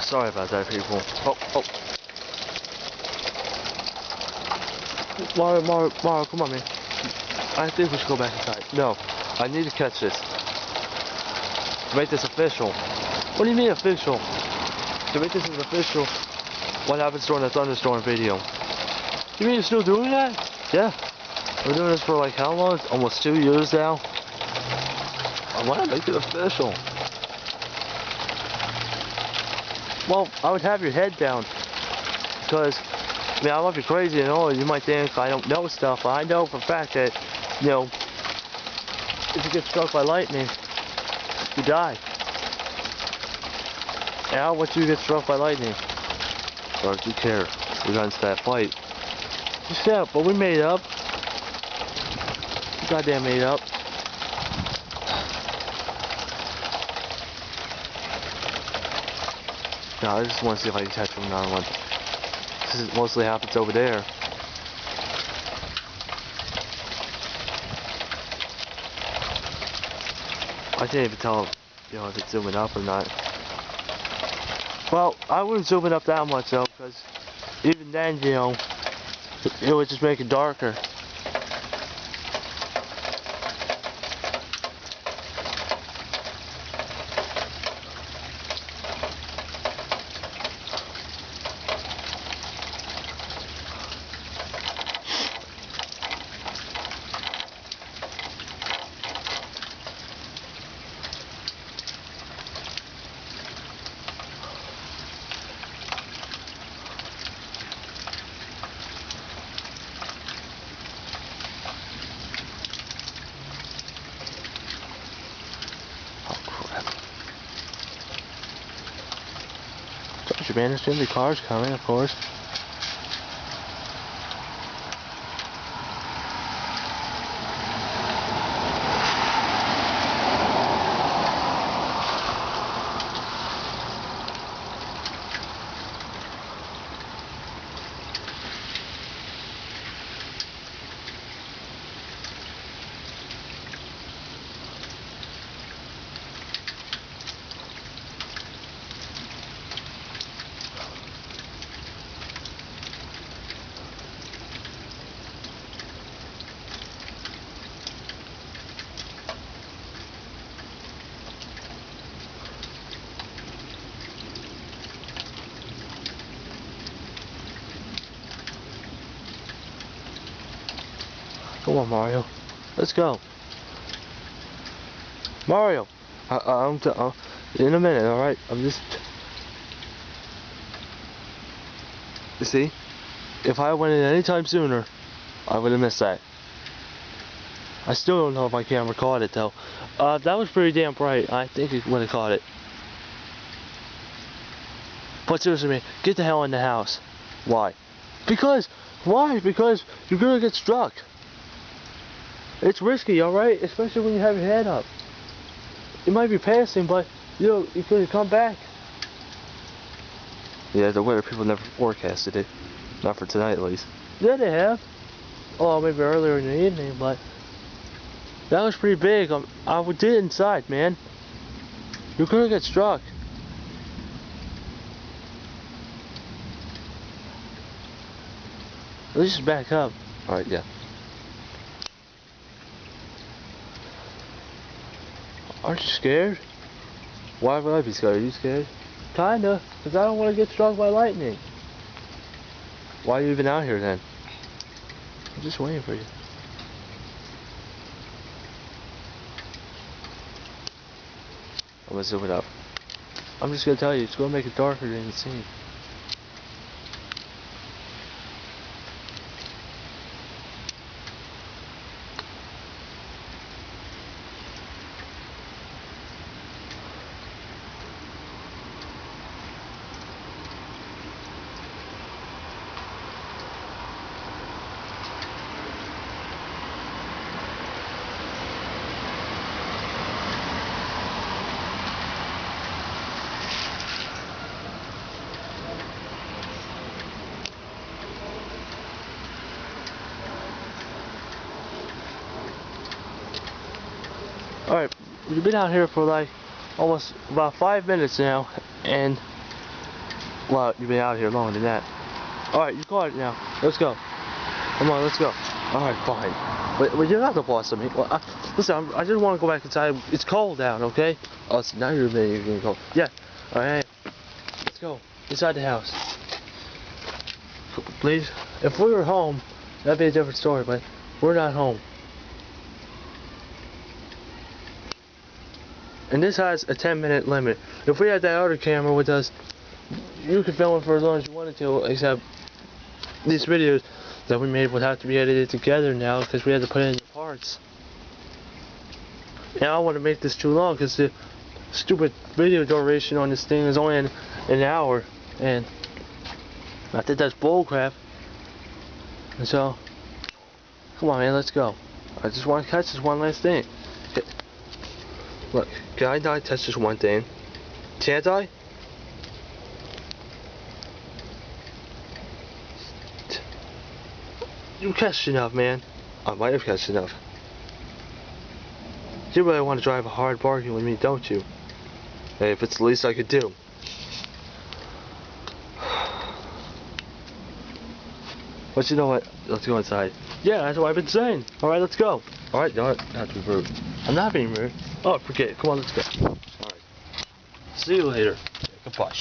Sorry about that, people. Oh. Mario, come on, man. I think we should go back inside. No, I need to catch this. To make this official. What do you mean official? To make this official, what happens during the thunderstorm video? You mean you're still doing that? Yeah. We're doing this for like how long? Almost 2 years now. I want to make it official. Well, I would have your head down. Because, I mean, I might be crazy and all. You might think I don't know stuff. I know for a fact that, you know, if you get struck by lightning, you die. And I don't want you to get struck by lightning. Or do you care? We got into that fight. Just yeah, but we made up. Goddamn made up. No, I just want to see if I can catch him another one. This is mostly happens over there. I can't even tell, you know, if it's zooming up or not. Well, I wouldn't zoom it up that much though, because even then, you know, it would just make it darker. Man, there's gonna be cars coming, of course. Come on, Mario. Let's go. Mario! In a minute, alright? I'm just... You see? If I went in any time sooner, I would have missed that. I still don't know if my camera caught it, though. That was pretty damn bright. I think it would have caught it. But seriously, man, get the hell in the house. Why? Why? Because you're gonna get struck. It's risky, alright? Especially when you have your head up. It might be passing, but, you know, you could come back. Yeah, the weather people never forecasted it. Not for tonight, at least. Yeah, they have. Oh, maybe earlier in the evening, but... That was pretty big. I would do it inside, man. You're gonna get struck. At least back up. Alright, yeah. Aren't you scared? Why would I be scared? Are you scared? Kinda, because I don't want to get struck by lightning. Why are you even out here then? I'm just waiting for you. I'm gonna zoom it up. I'm just gonna tell you, it's gonna make it darker than you see. Alright, we've been out here for like almost about 5 minutes now, and Well, you've been out here longer than that. Alright, you caught it now. Let's go. Come on, let's go. Alright, fine. But you're not the boss of me. Well, listen, I just want to go back inside. It's cold out, okay? Oh, so now you're getting cold. Yeah. Alright. Let's go. Inside the house. Please. If we were home, that'd be a different story, but we're not home. And this has a 10-minute limit. If we had that other camera with us, you could film it for as long as you wanted to, except these videos that we made would have to be edited together now because we had to put in the parts. And I don't want to make this too long because the stupid video duration on this thing is only an hour, and I think that's bullcrap. And so, come on, man, let's go. I just want to catch this one last thing. Look, can I not touch this one thing? Can't I? You catched enough, man. I might have catched enough. You really want to drive a hard bargain with me, don't you? Hey, if it's the least I could do. But you know what? Let's go inside. Yeah, that's what I've been saying. Alright, let's go. Alright, don't have to be rude. I'm not being rude. Oh, forget it. Come on, let's go. Alright. See you later. Goodbye.